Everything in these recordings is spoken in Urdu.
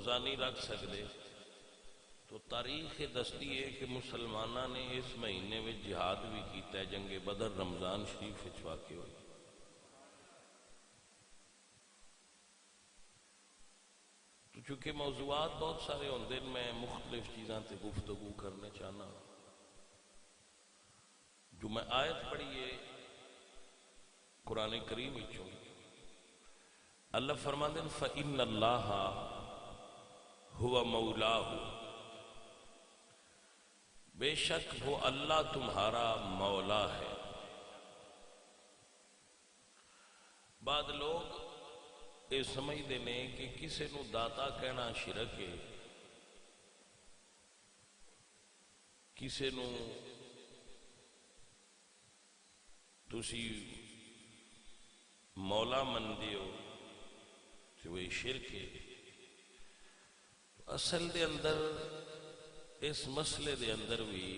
روزہ نہیں رکھ سکتے تو تاریخ دستی ہے کہ مسلمانوں نے اس مہینے میں جہاد بھی کیتا ہے، جنگ بدر رمضان شریف وچ واقع ہوئی۔ تو چونکہ موضوعات بہت سارے ہوندے میں مختلف چیزاں تے گفتگو کرنے چاہنا، جو میں آیت پڑھی ہے قرآن کریم وچوں، اللہ فرماندے ہیں فَإِنَّ اللَّهَ هُوَ مَوْلَاهُ، بے شک وہ اللہ تمہارا مولا ہے۔ بعد لوگ یہ سمجھتے ہیں کہ کسی نو داتا کہنا شرک ہے، کسی نو تسی مولا من دیو تو وہ شرک ہے۔ اصل دے اندر اس مسئلے دے اندر بھی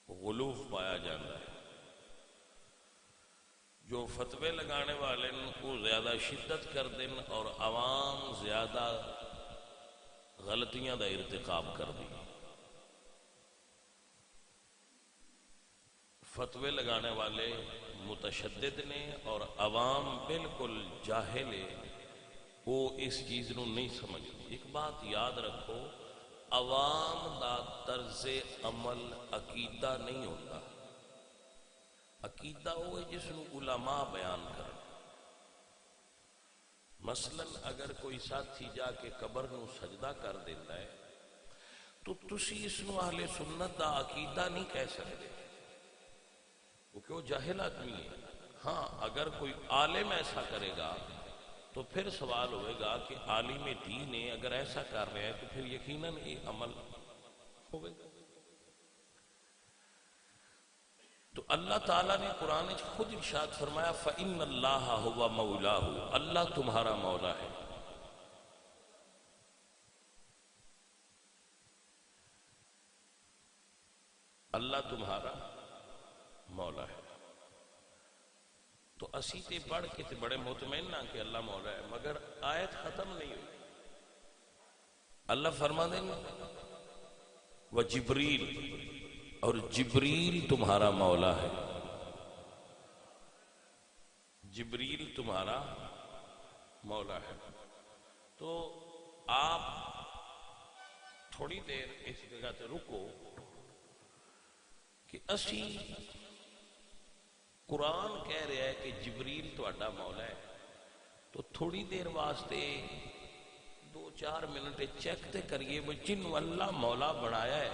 غلوف پایا جاتا ہے۔ جو فتوے لگانے والے وہ زیادہ شدت کر دیں اور عوام زیادہ غلطیاں دا ارتکاب کر دی۔ فتوے لگانے والے متشدد نے اور عوام بالکل جاہل ہے، وہ اس چیز نو نہیں سمجھ۔ ایک بات یاد رکھو، عوام دا طرز عمل عقیدہ نہیں ہوتا، عقیدہ وہ ہے جس نو علماء بیان کر۔ مثلا اگر کوئی ساتھی جا کے قبر نو سجدہ کر دیتا ہے تو تسی اس نو اہل سنت دا عقیدہ نہیں کہہ سکتے، کیونکہ وہ جاہل آدمی ہے۔ ہاں اگر کوئی عالم ایسا کرے گا تو پھر سوال ہوئے گا کہ عالم دین ہے اگر ایسا کر رہے ہیں تو پھر یقیناً یہ عمل ہوگا۔ تو اللہ تعالیٰ نے قرآن میں خود ارشاد فرمایا فَإِنَّ اللَّهَ هُوَ مَوْلَاهُ، اللہ تمہارا مولا ہے۔ اللہ تمہارا مولا ہے۔ تو اسی تے پڑھ کے تے بڑے مطمئن نہ کہ اللہ مولا ہے، مگر آیت ختم نہیں ہوئی۔ اللہ فرما دیں وَجِبْرِيلُ، اور جبریل تمہارا مولا ہے۔ جبریل تمہارا مولا ہے۔ تو آپ تھوڑی دیر اس جگہ تے رکو کہ اسی قرآن کہہ رہا ہے کہ جبریل تہاڈا مولا ہے، تو تھوڑی دیر واسطے 2-4 منٹ چیک تے کریے وہ جنوں اللہ مولا بنایا ہے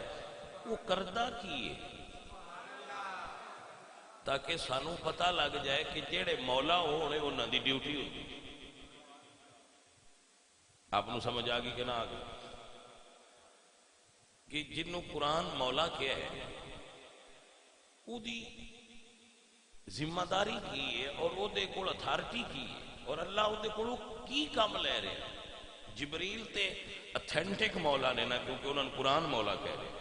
وہ کردہ کی ہے، تاکہ سانوں پتہ لگ جائے کہ جیڑے مولا ہونے انہاں دی ڈیوٹی ہوتی۔ آپ نو سمجھ آگئی کہ نہ آگئی؟ کہ جنوں قرآن مولا کیا ہے وہ دی ذمہ داری کی ہے اور وہ دے کول اتھارٹی کی ہے، اور اللہ وہ دے کول کی کام لے رہے ہیں۔ جبریل تے اتھینٹک مولا نے نا، کیونکہ انہوں نے قرآن مولا کہہ رہے ہیں۔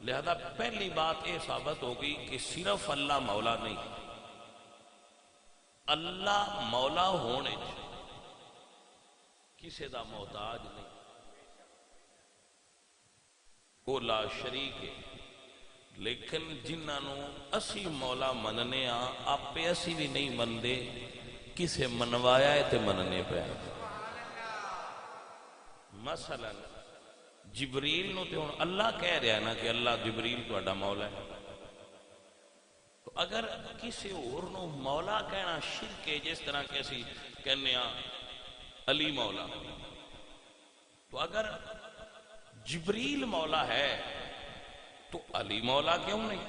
لہذا پہلی بات یہ ثابت ہوگی کہ صرف اللہ مولا نہیں، اللہ مولا ہونے کسی دا محتاج نہیں، وہ لا شریک ہے۔ لیکن جنہوں اسی مولا مننے آپے اسی بھی نہیں مندے، کسے منوایا ہے تے مننے پہ۔ مثلا جبریل نو تے ہن اللہ کہہ رہا ہے نا کہ اللہ جبریل تہاڈا مولا ہے، تو اگر کسی اور نو مولا کہنا شرک ہے، جس طرح کہ اسی کہنے علی مولا، تو اگر جبریل مولا ہے تو علی مولا کیوں نہیں؟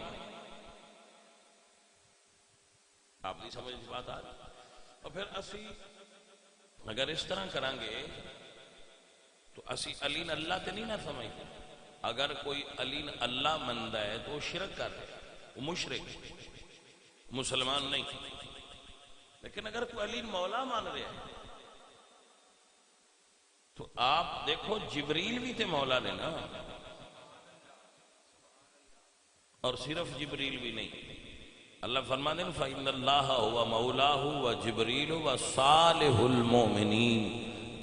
آپ نہیں سمجھ اس بات آ رہی؟ اور پھر اسی اگر اس طرح کریں گے تو اسی علی اللہ تے نہیں نہ سمجھتے۔ اگر کوئی علی اللہ مندہ ہے تو وہ شرک کر رہے، وہ مشرک، مسلمان نہیں۔ لیکن اگر کوئی علی مولا مان رہے ہیں تو آپ دیکھو جبریل بھی تے مولا نے نا، اور صرف جبریل بھی نہیں۔ اللہ فرماتے ہیں فَإِنَّ اللَّهَ هُوَ مَوْلَاهُ وَجِبْرِيلُ وَصَالِحُ الْمُؤْمِنِينَ،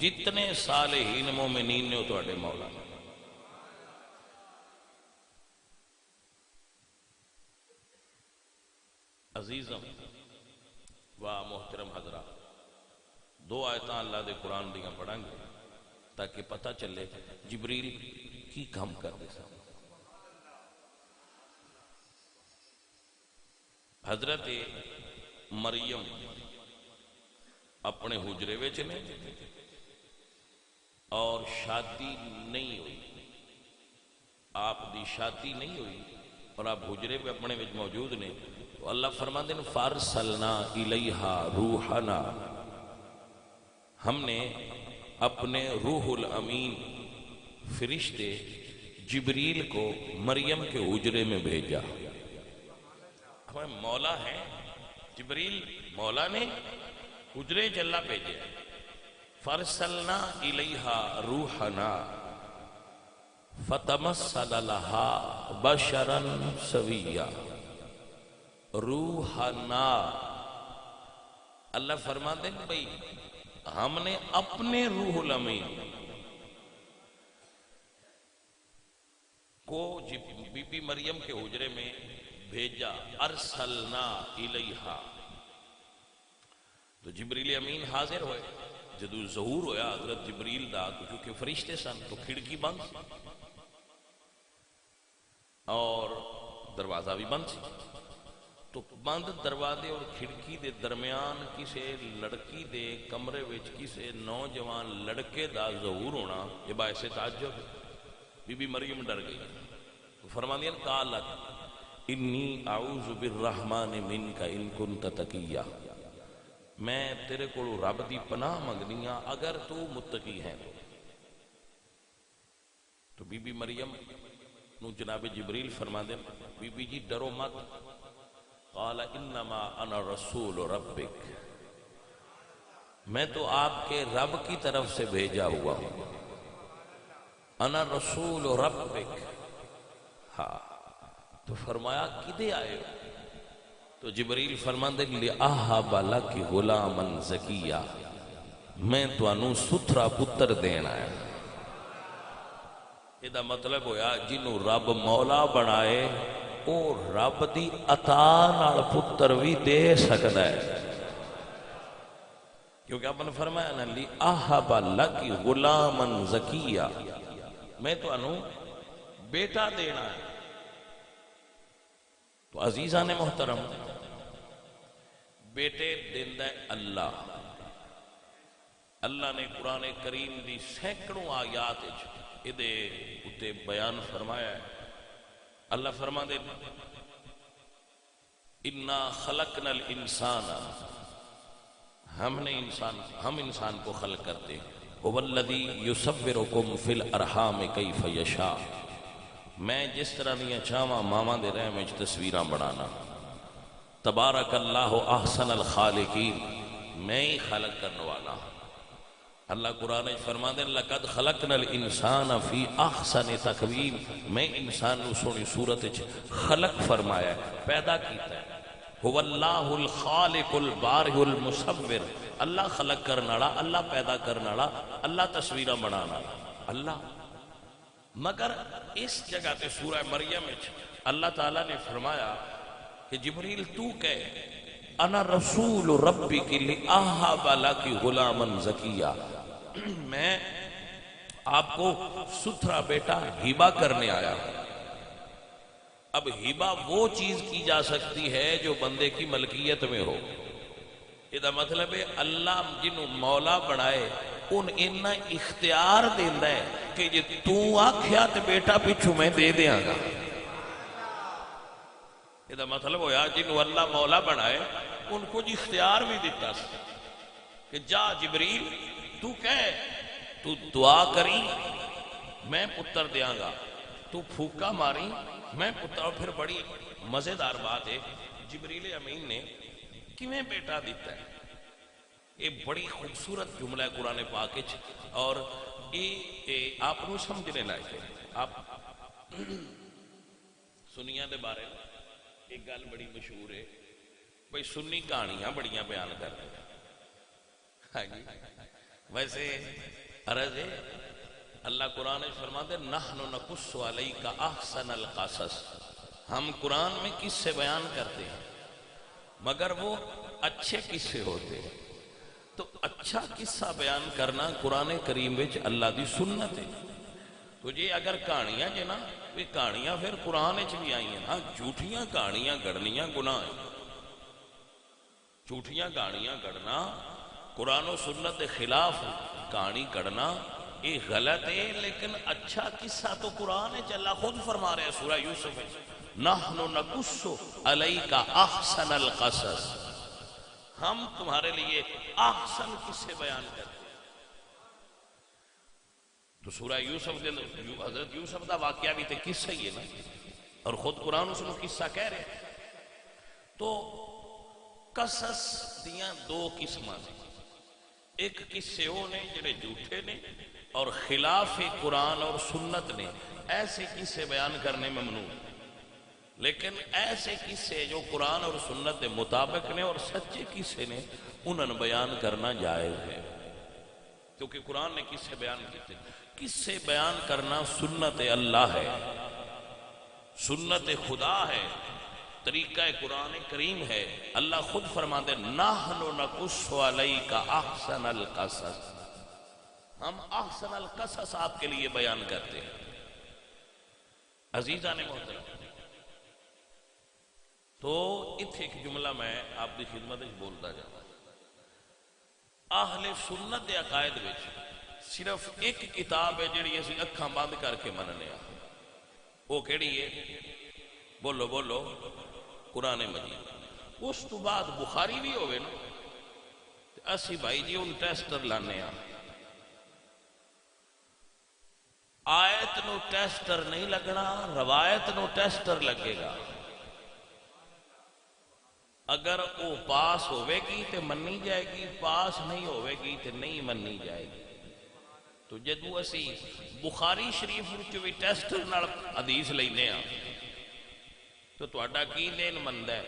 جتنے صالحین مومنین نے وہ تواڈے مولا نے۔ عزیزم و محترم حضرات، دو آیتاں اللہ دے قرآن دیاں پڑھاں گے تاکہ پتہ چلے جبریل کی کام کرتے سن۔ حضرت مریم اپنے حجرے وچ نے اور شادی نہیں ہوئی، آپ دی شادی نہیں ہوئی اور آپ حجرے پہ اپنے وچ موجود نے، تو اللہ فرماتے ہیں فارسلنا الیہا روحنا، ہم نے اپنے روح الامین فرشتے جبریل کو مریم کے حجرے میں بھیجا۔ ہمیں مولا ہے جبریل، مولا نے حجرے چلا بھیجے۔ فارسلنا الیہا روحنا فتمثل لها بشرا سویا۔ روحنا، اللہ فرماتے ہیں بھئی ہم نے اپنے روح الامین کو بی بی مریم کے حجرے میں بھیجا۔ ارسلنا الیہا، تو جبریل امین حاضر ہوئے، جدو ظہور ہویا حضرت جبریل دا، کیونکہ فرشتے سن تو کھڑکی بند اور دروازہ بھی بند سی، تو بند دروازے اور کھڑکی دے درمیان کسے لڑکی دے کمرے وچ کسے نوجوان لڑکے دا ظہور ہونا یہ باعث تعجب۔ بی بی مریم ڈر گئی، تو فرماندی ہیں قالت انی اعوذ بالرحمن منک ان کنت تقیا، میں تیرے کو رب دی پناہ منگنیاں اگر تو متقی ہے تو بی بی مریم نو جناب جبریل فرما دے بی بی جی ڈرو مت، قال انما انا رسول ربک، میں تو آپ کے رب کی طرف سے بھیجا ہوا ہوں، انا رسول ربک۔ ہاں، تو فرمایا کدے آئے ہو؟ تو جبریل فرماندے لِأَهَبَ لَكِ غُلَامًا زَكِيًّا، میں تو انو ستھرا پتر دینا ہے۔ یہ مطلب ہویا جنہوں رب مولا بنائے او رب دی عطا نال پتر بھی دے سکتا ہے، کیونکہ آپ نے فرمایا نا لِأَهَبَ لَكِ غُلَامًا زَكِيًّا، میں تو انو بیٹا دینا ہے۔ تو عزیزان محترم، بیٹے دیندہ ہے اللہ۔ اللہ نے قرآن کریم دی سینکڑوں آیات ادھے اتے بیان فرمایا ہے۔ اللہ فرما دے اِنَّا خَلَقْنَا الْإِنسَانَ، ہم انسان کو خلق کرتے ہیں۔ هُوَ الَّذِي يُصَوِّرُكُمْ فِي الْأَرْحَامِ كَيْفَ يَشَاءُ، میں جس طرح دیا چاہواں ماما دے رحم وچ تصویراں بنانا۔ تبارک اللہ احسن الخالقین، میں ہی خلق کرنے والا ہوں۔ اللہ قرآن فرما دے لقد خلقنا الانسان فی احسن تقویم، میں انسان نو سونی صورت وچ خلق فرمایا ہے، پیدا کیتا ہے۔ هو اللہ الخالق البارئ المصور، اللہ خلق کرنے والا، اللہ پیدا کرنے والا، اللہ تصویراں بنانا والا، اللہ۔ مگر اس جگہ تے سورہ مریم وچ اللہ تعالیٰ نے فرمایا کہ جبریل تو کہے انا رسول ربک لِأَهَبَ لَكِ غُلَامًا زَكِيًّا، میں آپ کو ستھرا بیٹا ہبہ کرنے آیا ہوں۔ اب ہبہ وہ چیز کی جا سکتی ہے جو بندے کی ملکیت میں ہو۔ یہ مطلب ہے اللہ جنہوں مولا بنائے ان اینا اختیار دیندہ ہے کہ جی تو آکھیا تے بیٹا پچھو میں دے دیاں گا۔ یہ مطلب ہویا جنہوں اللہ مولا بنائے ان کو جی اختیار بھی دیتا ہے کہ جا جبریل تو کہے، تو دعا کری میں پتر دیاں گا، تو پھوکا ماری میں پتر۔ اور پھر بڑی مزیدار بات ہے جبریل امین نے کیویں بیٹا دیتا ہے، یہ بڑی خوبصورت جملہ ہے قرآن پاک وچ، اور یہ آپ نو سمجھنے لائق ہے۔ آپ سنیاں دے بارے میں ایک گل بڑی مشہور ہے، بھئی سنی کہانیاں بڑیاں بیان کرتے ہیں۔ ویسے عرض ہے اللہ قرآن فرماتے نحن نقص علیک احسن القصص، ہم قرآن میں قصے بیان کرتے ہیں مگر وہ اچھے قصے ہوتے ہیں. تو اچھا قصہ بیان کرنا قرآن کریم وچ اللہ دی سنت ہے. تو جی اگر کہانیاں جے نا یہ کہانیاں پھر قرآن وچ بھی آئی ہیں. ہاں جھوٹیاں کہانیاں گڑنیاں گناہ ہے. جھوٹیاں کہانیاں گڑنا قرآن و سنت کے خلاف کہانی گڑنا یہ غلط ہے. لیکن اچھا قصہ تو قرآن ہے. اللہ خود فرما رہے ہیں سورہ یوسف ہے نحن نقص علیک احسن القصص، ہم تمہارے لیے احسن قصے بیان کرتے ہیں. تو سورہ یوسف دے حضرت یوسف دا واقعہ بھی تے قصہ ہی ہے نا، اور خود قرآن اس کو قصہ کہہ رہے ہیں. تو قصص دیاں دو قسماں نے، ایک قصے وہ نے جڑے جھوٹے نے اور خلاف قرآن اور سنت نے، ایسے قصے بیان کرنے ممنوع. لیکن ایسے قصے جو قرآن اور سنت کے مطابق نے اور سچے قصے نے انہوں نے بیان کرنا جائز ہے، کیونکہ قرآن نے قصے بیان کیتے. قصے بیان کرنا سنت اللہ ہے، سنت خدا ہے، طریقہ قرآن کریم ہے. اللہ خود فرماتے نحن نقص علیک احسن القصص، ہم احسن القصص آپ کے لیے بیان کرتے ہیں. عزیزان محترم، تو اتھے ایک جملہ میں آپ کی خدمت بولتا جاتا. اہل سنت دے عقائد وچ صرف ایک کتاب ہے جڑی اسی اکھاں بند کر کے مننے ہیں. وہ کیڑی ہے؟ بولو بولو، قرآن مجید. اس تو بعد بخاری بھی ہوئے نا، اسی بھائی جی ان ٹیسٹر لانے ہیں. آیت نو ٹیسٹر نہیں لگنا، روایت نو ٹیسٹر لگے گا. اگر وہ پاس ہوئے گی تو منی جائے گی، پاس نہیں ہوئے گی تو نہیں منی جائے گی. تو جدو اسی بخاری شریف وچ بھی ٹیسٹر نال حدیث لینے ہاں تو تہاڈا کی لین مند ہے؟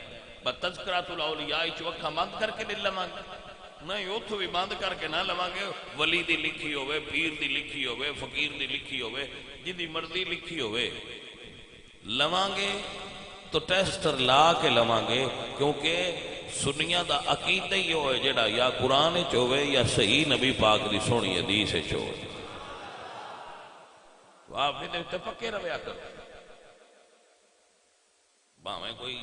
بتذکرۃ الاولیاء چوکھا بند کر کے نہیں لواں گے؟ نہیں، اتو بھی بند کر کے نہ لواں گے. ولی دی لکھی ہوئے، پیر دی لکھی ہوئے، فقیر دی لکھی ہوئے، جدی مرضی لکھی ہوئے لواں گے تو ٹیسٹر لا کے لواں گے. کیونکہ سنیاں دا عقیدہ ہی ہوئے جڑا یا قرآن وچ ہوئے یا صحیح نبی پاک دی سونی حدیث وچ ہوئے. تو آپ نے پکے رویا کرو. باویں کوئی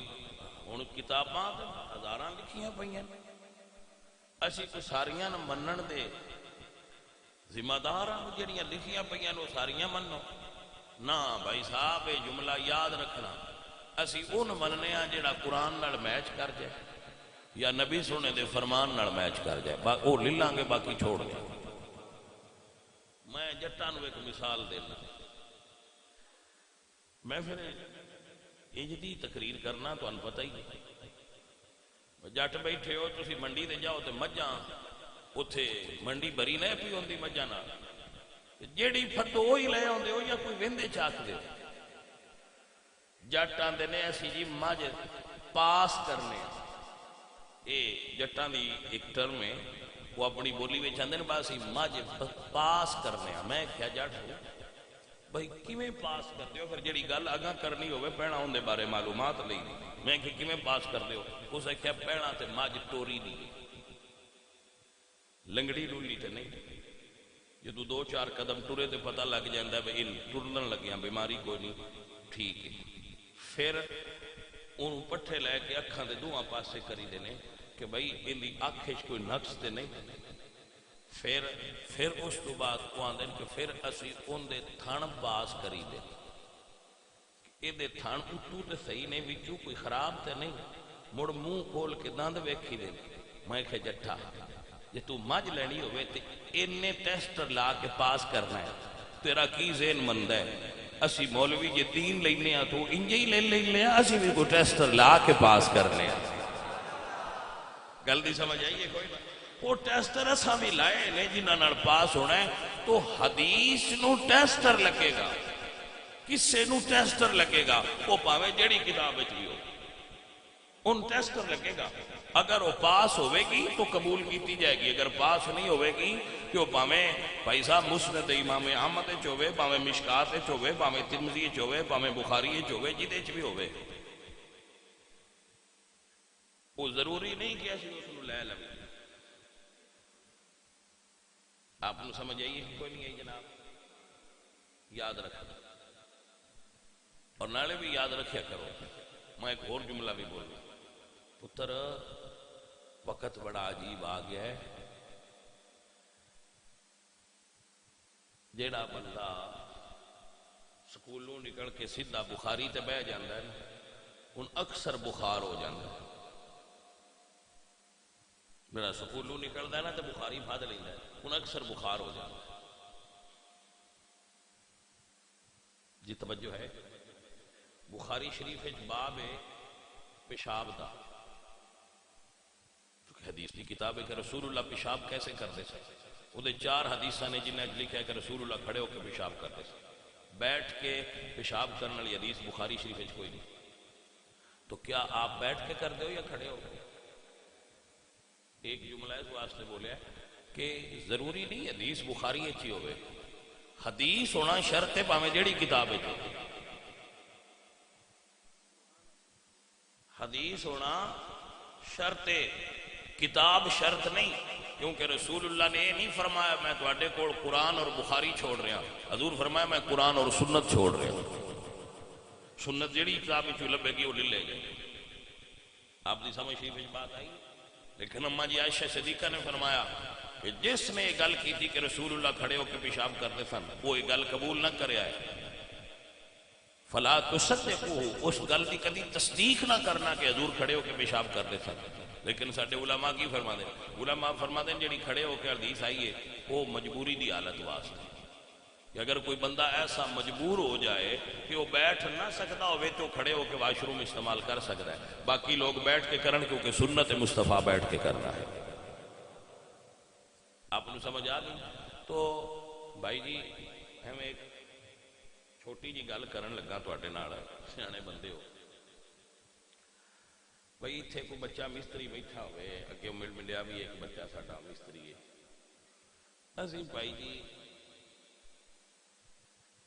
ہن کتاباں ہزاراں لکھیاں پئیاں، اسی کو ساریاں منن دے ذمہ دار ہاں. جڑیاں لکھیاں پئیاں وہ ساریاں منو نہ بھائی صاحب. یہ جملہ یاد رکھنا، اسی اون مننے ہاں جڑا قرآن نال میچ کر جائے یا نبی سونے دے فرمان نال میچ کر جائے. وہ لے لیں گے، باقی چھوڑ دیں. میں جٹاں نو ایک مثال دینا. میں پھر اجدی تقریر کرنا تو ان پتہ ہی جٹ بیٹھے ہو تسی منڈی دے جاؤ تے مجھاں اتھے منڈی بری نہیں پی ہوندی مجھاں نال، جیڑی پھٹو وہی لے آندے ہو یا کوئی ویندے چاک دے. جٹ آندے نے اسی جی مجھ پاس کرنے. اے جٹاں دی ایک ٹرم ہے، وہ اپنی بولی میں چاہتے ہیں باسی مجھ پاس کرنے. میں کیا جٹ ہوں بھائی کیویں پاس کرتے ہو؟ پھر جڑی گل اگاں کرنی ہوئے پہنا ہوندے بارے معلومات لئی. میں کہ کیویں پاس کرتے ہو؟ اس نے کہا پہنا تے مجھ ٹوری نہیں، لنگڑی ڈولی تے نہیں. جدو دو چار قدم ٹرے تے پتہ لگ جاندہ ہے ان ٹرن لگیاں بیماری کوئی نہیں، ٹھیک ہے. پھر انہوں پٹھے لے کے اکھاں دے دوہاں پاسے کری دینے کہ بھئی ان دی آنکھیں کوئی نقص تے نہیں. پھر اس تو بعد کو آندھیں کہ پھر اسی ان دے تھان باز کری دے. یہ دے تھان اتو تے صحیح نہیں، وچو کوئی خراب تے نہیں، مڑ منہ کھول کے داند ویکھی دے. میں کہ جٹھا جے تو مجھ لینی ہوئے تے انہیں ٹیسٹر لا کے پاس کرنا ہے، تیرا کی ذہن مند ہے؟ اسی مولوی یہ دین لینے ہیں تو انجے ہی لے اسی بھی کو ٹیسٹر لا کے پاس کرنے ہیں. گل دی سمجھ آئیے کوئی بات؟ وہ ٹیسٹر اساں بھی لائے نے جنہاں نال پاس ہونا ہے. تو حدیث نو ٹیسٹر لگے گا، کسے نو ٹیسٹر لگے گا، وہ پاوے جڑی کتاب وچ بھی ہو ان ٹیسٹر لگے گا. اگر وہ پاس ہوئے گی تو قبول کیتی جائے گی، اگر پاس نہیں ہوئے گی کہ وہ پاویں بھائی صاحب مسند امام احمد ہوئے، پاویں مشکات ہوئے، پاویں ترمذی ہوئے، پاویں بخاری ہوئے، جہدے بھی ہوئے، وہ ضروری نہیں کہ اسی اس لے لیں۔ آپ نے سمجھ آئیے کہ کوئی نہیں آئی جناب؟ یاد رکھنا، اور نالے بھی یاد رکھیا کرو۔ میں ایک اور جملہ بھی بولوں، پتر وقت بڑا عجیب آ گیا ہے، جیڑا بندہ سکولوں نکل کے سیدھا بخاری تے بہ جاندہ ہے ان اکثر بخار ہو جاندہ ہے۔ میرا سکولوں نکلتا ہے نا تو بخاری پھاد لیندہ ہے، ان اکثر بخار ہو جاندہ ہے۔ جی توجہ ہے، بخاری شریف باب پیشاب دا، حدیث کی کتاب ہے کہ رسول اللہ پیشاب کیسے کرتے تھے، وہ 4 حدیثاں نے جنہیں لکھا ہے کہ رسول اللہ کھڑے ہو کے پیشاب کرتے تھے، بیٹھ کے پیشاب کرنے والی حدیث بخاری شریف کوئی نہیں۔ تو کیا آپ بیٹھ کے کرتے ہو یا کھڑے ہو؟ ایک جملہ اس واسطے بولے کہ ضروری نہیں حدیث بخاری اچھی ہوئے، حدیث ہونا شرط ہے پاویں جیڑی کتاب ہے، حدیث ہونا شرط ہے، کتاب شرط نہیں، کیونکہ رسول اللہ نے یہ نہیں فرمایا میں تواڈے کول قرآن اور بخاری چھوڑ رہا، حضور فرمایا میں قرآن اور سنت چھوڑ رہا، سنت جیڑی کتاب میں لبے گی وہ لے لے گئے۔ آپ دی سمجھ شریف بات آئی؟ لیکن اماں جی عائشہ صدیقہ نے فرمایا کہ جس نے یہ گل کی تھی کہ رسول اللہ کھڑے ہو کے پیشاب کرتے سن، وہ یہ گل قبول نہ کرے آئے، فلا تصدقوہ، اس گل کی کدی تصدیق نہ کرنا کہ حضور کھڑے ہو کے پیشاب کرتے سن۔ لیکن ساڈے علماء کی فرما دیں، علماء فرما دیں جڑی کھڑے ہو کے حدیث آئی ہے وہ مجبوری دی حالت واسطے، کہ اگر کوئی بندہ ایسا مجبور ہو جائے کہ وہ بیٹھ نہ سکتا ہوئے تو کھڑے ہو کے واش روم استعمال کر سکتا ہے، باقی لوگ بیٹھ کے کرن کیونکہ سنت مصطفیٰ بیٹھ کے کرنا ہے۔ آپ نے سمجھ آ گئی؟ تو بھائی جی ہم ایک چھوٹی جی گل کرن لگا تواڈے نال، سیانے بندے ہو، بھئی اتھے کوئی بچہ مستری بیٹھا ہوئے، اگے ملیا بھی ایک بچہ ساڈا مستری ہے، اسی بھائی جی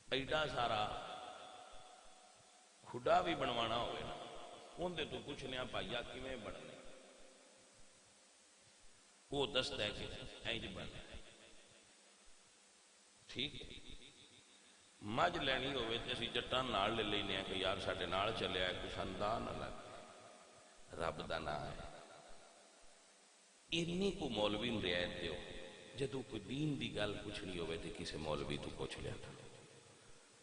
ایڈا سارا کھڈا بھی بنوانا ہوئے نا، اندے تو پوچھنے بھائیا کیویں بننے، وہ دستا ہے کہ اینج بننا ہے، ٹھیک ہے۔ مجھ لینی ہوئے تے اسی جٹان نال لے لینے ہیں کہ یار ساڈے نال چلے آئے کچھ اندان نہ لگ، رب دا نام ہے، انی کو مولوی نو رعایت دیو، جدو کوئی دین دی گل پوچھنی ہوئے تے کسے مولوی تو پوچھ لیا تھا۔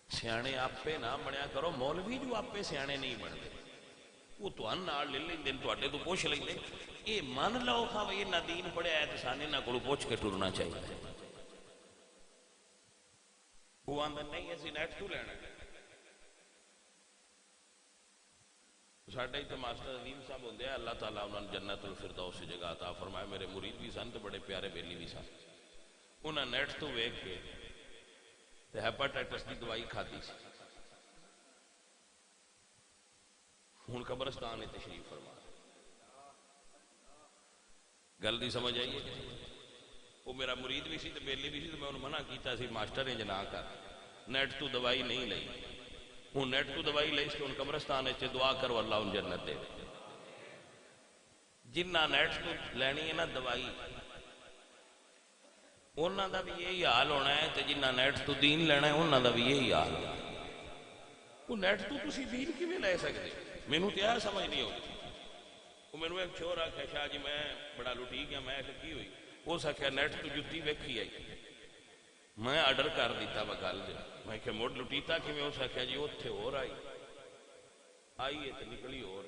سیانے آپے نہ بنیا کرو، مولوی جو آپے سیانے نہیں بنتے، وہ تو ان نال لے لیں دن تو تو پوچھ لیں دیں، یہ من لو کھا یہ نہ دین پڑھے آئے تو سانے نہ کلو پوچھ کے ٹرنا چاہیے۔ وہ آندھا نہیں ایسی نیٹ تو لینا ہے، ساڑھے ہی تو ماسٹر عظیم صاحب ہوندے ہیں، اللہ تعالیٰ انہوں نے جنت الفردوس سے جگہ عطا فرمائے، میرے مرید بھی سن تو بڑے پیارے بیلی بھی سن، انہوں نے نیٹ تو ویک کے ہیپاٹائٹس کی دوائی کھاتی سی، ہون قبرستان نے تشریف فرما، گل دی سمجھ آئیے، وہ میرا مرید بھی سی تو بیلی بھی سی، تو میں انہوں منع کیتا سی ماسٹر نے جنا کر نیٹ تو دوائی نہیں لئی، ہوں نیٹ تو دوائی لئی اس کے ان قبرستان ہے دعا کرو اللہ ان جنت دے، جنہ نیٹ تو لینی ہے نا دوائی انہوں دا بھی یہی حال ہونا ہے، جنہ نیٹ تو دین لینا ہے انہوں دا بھی یہی حال ہونا ہے۔ وہ نیٹ تو کسی دین کی بھی لے سکتے، میں نے تو یہ سمجھ نہیں ہوتی۔ وہ میں نے ایک چھوڑ رکھا شاہ جی میں بڑا لٹی گیا، میں کی ہوئی وہ سکھیا نیٹ تو جتی ویکھی آئی، میں آرڈر کر دیتا بگل جو میں کہ موڑ لٹیتا کہ میں ہو سکیا جی وہ تھے اور آئی ہے تو نکلی اور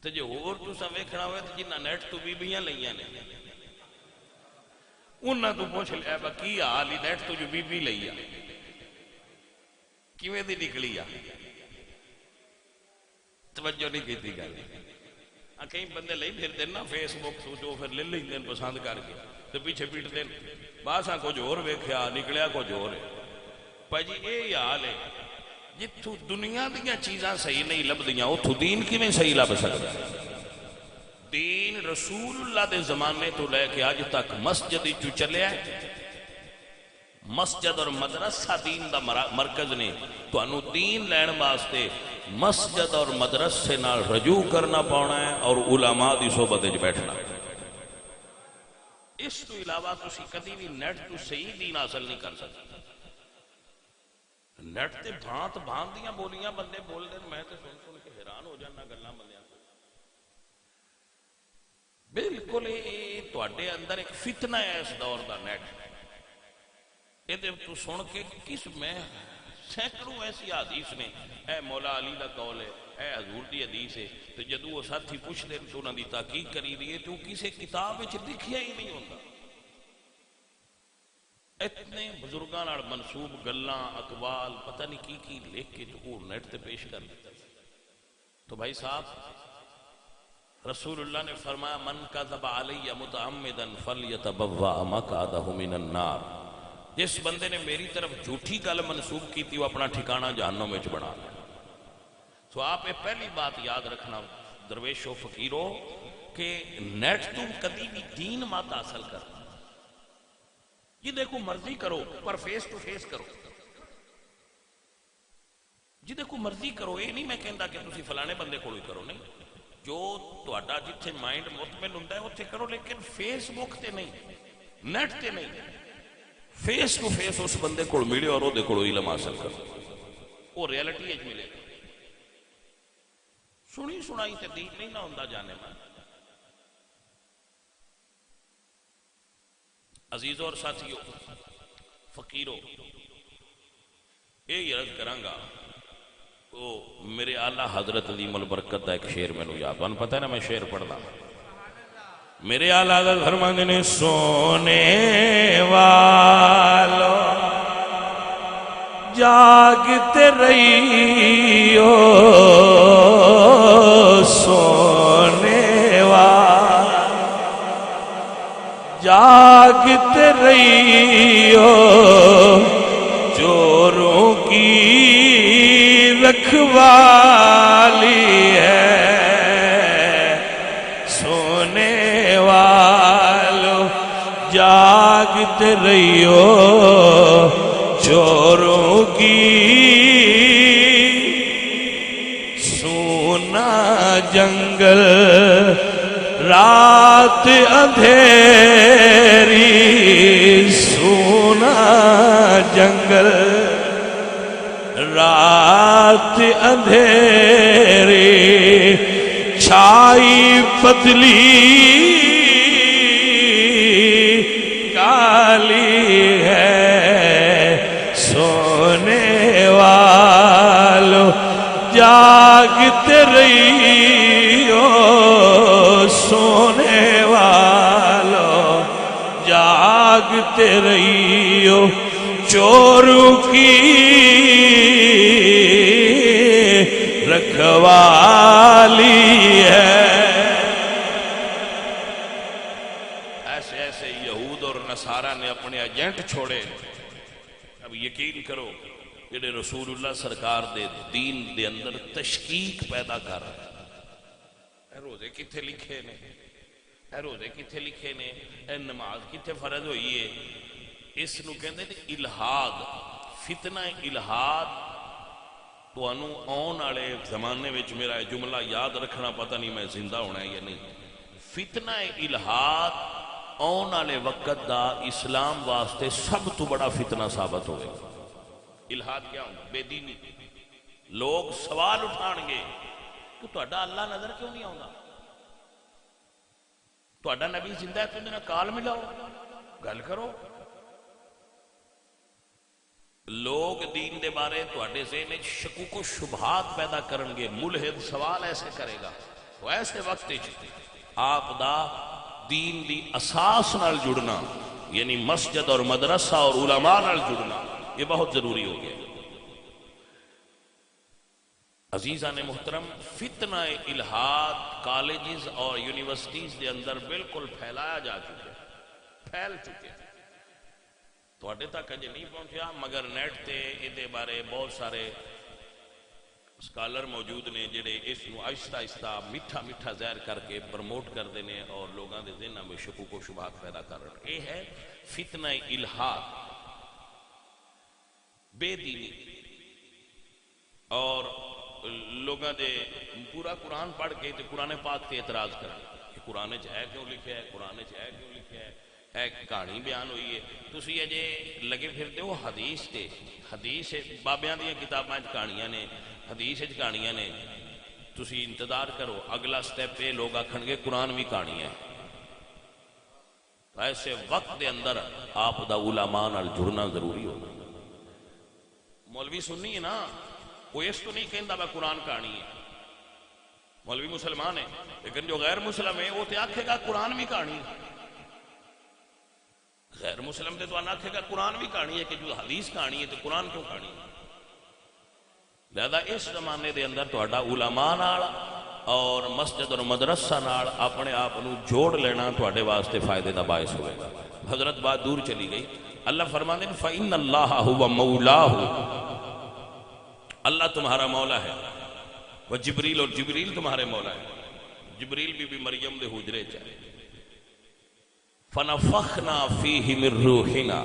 تو جو اور تو سا ویکھنا ہوئے تو جنہ نیٹ تو بھی بیاں لئیاں نے انہاں تو پوچھ لیا با کی حالی نیٹ تو جو بی لئیا کیویں دی نکلی آ توجہ نہیں کیتی گا کئی بندے لئی پھر دینا فیس بک سوچو پھر لے لیں دین پسند کر کے تو پیچھے پیٹ دین باساں کچھ اور ویکھیا نکلیا کچھ اور ہے۔ پا جی اے حال ہے جتھوں دنیا دیاں چیزاں صحیح نہیں لبدیاں اتھوں دین کیویں صحیح لب سکدا ہے؟ دین رسول اللہ دے زمانے تو لے کے اج تک مسجد چ چلیا ہے. مسجد اور مدرسہ دین دا مرکز نے. تانوں دین لین واسطے مسجد اور مدرسے نال رجوع کرنا پاؤنا ہے اور علماء دی صحبت وچ بیٹھنا. اس تو علاوہ تسی کدی بھی نیٹ تو صحیح دین حاصل نہیں کر سکتے. نیٹ تے بھانت بھانت دیاں بولیاں بندے بول دے میں تے سن سن کے حیران ہو جانا گلاں بندیاں. بالکل تواڈے اندر ایک فتنہ ہے اس دور دا نیٹ. یہ تو سن کے کس میں سینکڑوں ایسی حدیث نے اے مولا علی دا قول ہے اے حضور دی حدیث ہے تو جدو وہ ساتھی پوچھ دے تو انہاں دی تحقیق کری دیے تو کسی کتاب وچ لکھیا ہی نہیں ہوندا. اتنے بزرگاں نال منسوب گلاں اقوال پتہ نہیں کی لکھ کے جو نیٹ تے پیش کر دیتا. تو بھائی صاحب رسول اللہ نے فرمایا من کذب علی متعمدا فلیتبوأ مقعدہ من النار. جس بندے نے میری طرف جھوٹی گل منسوب کی تھی وہ اپنا ٹھکانہ جہنم میں بنا لیا. تو آپ یہ پہلی بات یاد رکھنا درویشو فقیرو کہ نیٹ تم کبھی بھی دین مات حاصل کر. جی دیکھو مرضی کرو پر فیس ٹو فیس کرو. جی دیکھو مرضی کرو یہ نہیں میں کہندا کہ تسی فلانے بندے کو کرو. نہیں جو تہاڈا جتھے مائنڈ مطمئن ہوندا ہے اوتھے کرو لیکن فیس بک تے نہیں نیٹ تے نہیں. فیس ٹو فیس اس بندے کو ملے اور وہ کو علم حاصل کرو. وہ ریالٹی اج ملے. سنی سنائی تے دین نہیں نہ ہوندا جانے میں. عزیزو اور ساتھیو فقیرو یہ عرض کرانگا وہ میرے اعلیٰ حضرت عظیم البرکت دا ایک شعر میں نو یاد ہے. پتہ ہے نا میں شعر پڑھنا. میرے اعلیٰ حضرت فرماندے نے سونے والو جاگتے رہیو سونے والو جاگتے رہیو چوروں کی رکھوالی ہے. سونے والو جاگتے رہیو چوروں کی سونا جنگل رات اندھیری سونا جنگل رات اندھیری چھائی پتلی کالی ہے. سونے والو جاگتے رہیو سونے والو جاگتے رہیو چوروں کی رکھوالی ہے. ایسے ایسے یہود اور نصارہ نے اپنے ایجنٹ چھوڑے. اب یقین کرو جڑے رسول اللہ سرکار دے دین دے اندر تشکیک پیدا کر رہے ہیں. روزے کتھے لکھے نے روزے کتھے لکھے نے نماز کتھے فرض ہوئی ہے. اس نو کہندے نے الہاد فتنہ الہاد. تو آن والے زمانے وچ میرا جملہ یاد رکھنا پتہ نہیں میں زندہ ہونا ہے یا نہیں. فتنہ الہاد آن والے وقت دا اسلام واسطے سب تو بڑا فتنہ ثابت ہوئے. الہاد کیا ہوگا؟ بے دینی. لوگ سوال اٹھان گے تو تہاڈا اللہ نظر کیوں نہیں آਉਂدا؟ تہاڈا نبی زندہ ہے تو انہاں کال ملاؤ گل کرو. لوگ دین دے بارے تہاڈے ذہن وچ شکوک و شبہات پیدا کرن گے. ملحد سوال ایسے کرے گا. تو ایسے وقت وچ آپ دا دین دی اساس نال جڑنا یعنی مسجد اور مدرسہ اور علماء نال جڑنا یہ بہت ضروری ہو گیا. عزیزان محترم فتنہ الہاد کالجز اور یونیورسٹیز دے اندر بالکل پھیلایا جا چکے پھیل چکے. تواڈے تک اجے نہیں پہنچیا مگر نیٹ تے یہ بارے بہت سارے سکالر موجود نے جڑے اس نو آہستہ آہستہ میٹھا میٹھا زہر کر کے پروموٹ کرتے ہیں اور لوگوں کے ذہنوں میں شکوک و شبہات پیدا کر رہے ہیں۔ یہ ہے فتنہ الہاد، بے دینی، اور لوگوں دے پورا قرآن پڑھ کے تے قرآن پاک تے اعتراض کریں کہ قرآن چ ہے کیوں لکھا ہے، قرآن چ ہے کیوں لکھا ہے، ایک کہانی بیان ہوئی ہے۔ تسی اجے لگے پھرتے ہو حدیث تے، حدیث بابیاں دیاں کتاباں چ کہانیاں نے، حدیث چ کہانیاں نے، تسی انتظار کرو اگلا سٹیپ یہ لوگ آکھن گے قرآن بھی کہانی ہے۔ ایسے وقت دے اندر آپ دا علماء نال جڑنا ضروری ہوگا۔ مولوی سننی ہے نا، وہ اس تو نہیں کہندا میں قرآن کہانی ہے، مولوی مسلمان ہے، لیکن جو غیر مسلم ہے وہ تے آکھے گا قرآن بھی کہانی ہے۔ غیر مسلم تے تو آکھے گا قرآن بھی کہانی ہے، کہ جو حدیث کہانی ہے تو قرآن کیوں کہانی ہے؟ لہذا اس زمانے دے اندر تہاڈا علماء نال اور مسجد اور مدرسہ نال اپنے آپ نو جوڑ لینا تہاڈے واسطے فائدے دا باعث ہوئے گا۔ حضرت بات دور چلی گئی، اللہ فرماتے ہیں فَإِنَّ اللَّهَ هُوَ مَوْلَاهُ، اللہ تمہارا مولا ہے، وہ جبریل، اور جبریل تمہارے مولا ہے۔ جبریل بی مریم دے حجرے چاہے فَنَفَخْنَا فِيهِ مِن رُوحِنَا،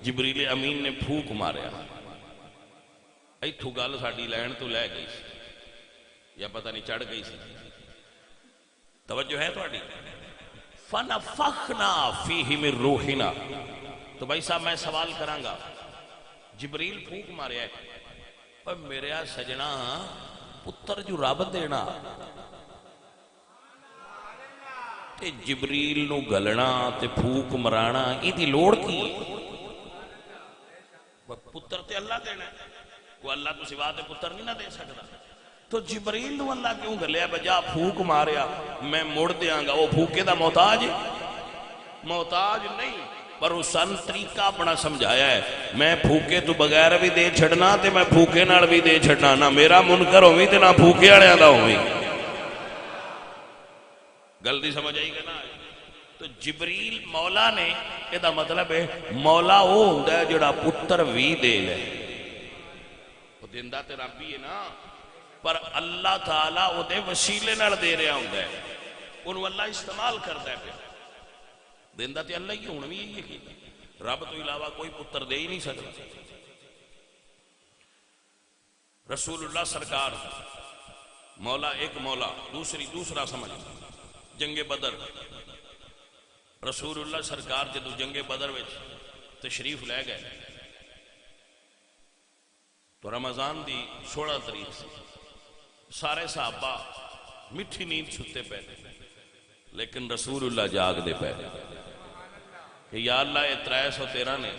جبریل امین نے پھوک ماریا۔ ایتھو گل ساڈی لین تو لے گئی سی یا پتہ نہیں چڑھ گئی سی، توجہ ہے تہاڈی؟ فَنَفَخْنَا فِيهِ مِن رُوحِنَا، تو بھائی صاحب میں سوال کراں گا، جبریل پھوک ماریا ہے، اور میرے سجنا پتر جو رب دینا تے جبریل نو گلنا تے پھوک مرانا یہ دی لوڑ کی؟ پتر تے اللہ دینا ہے، وہ اللہ تو سوا تے پتر نہیں نہ دے سکتا، تو جبریل نو اللہ کیوں گلیا؟ بجا پھوک ماریا میں مڑ دیاں گا، وہ پھوکے دا محتاج محتاج نہیں، پر اس سن طریقہ اپنا سمجھایا ہے، میں پھوکے تو بغیر بھی دے چھڑنا تے میں پھوکے نال بھی دے چھڑنا، نہ میرا منکر ہوئی تے نہ پھوکے آڑیاں دا ہوئی۔ گلتی سمجھ آئی کہ نا؟ تو جبریل مولا نے، یہ دا مطلب ہے مولا وہ ہوندہ ہے جڑا پتر وی دے لے، وہ دیندہ تے رب بھی ہے نا، پر اللہ تعالیٰ وہ دے وسیلے نال دے رہا ہوندہ ہے، انہوں اللہ استعمال کرتا ہے پہ دیندہ تے اللہ ہی ہونا بھی یہ کی، رب تو علاوہ کوئی پتر دے ہی نہیں سکتا۔ رسول اللہ سرکار مولا ایک مولا دوسرا سمجھ، جنگ بدر، رسول اللہ سرکار جدو جنگ بدر وچ تشریف لے گئے تو رمضان دی 16 تاریخ سے سارے صحابہ مٹھی نیند چھتے پہ، لیکن رسول اللہ جاگ دے پہ کہ یا اللہ یہ 313 نے،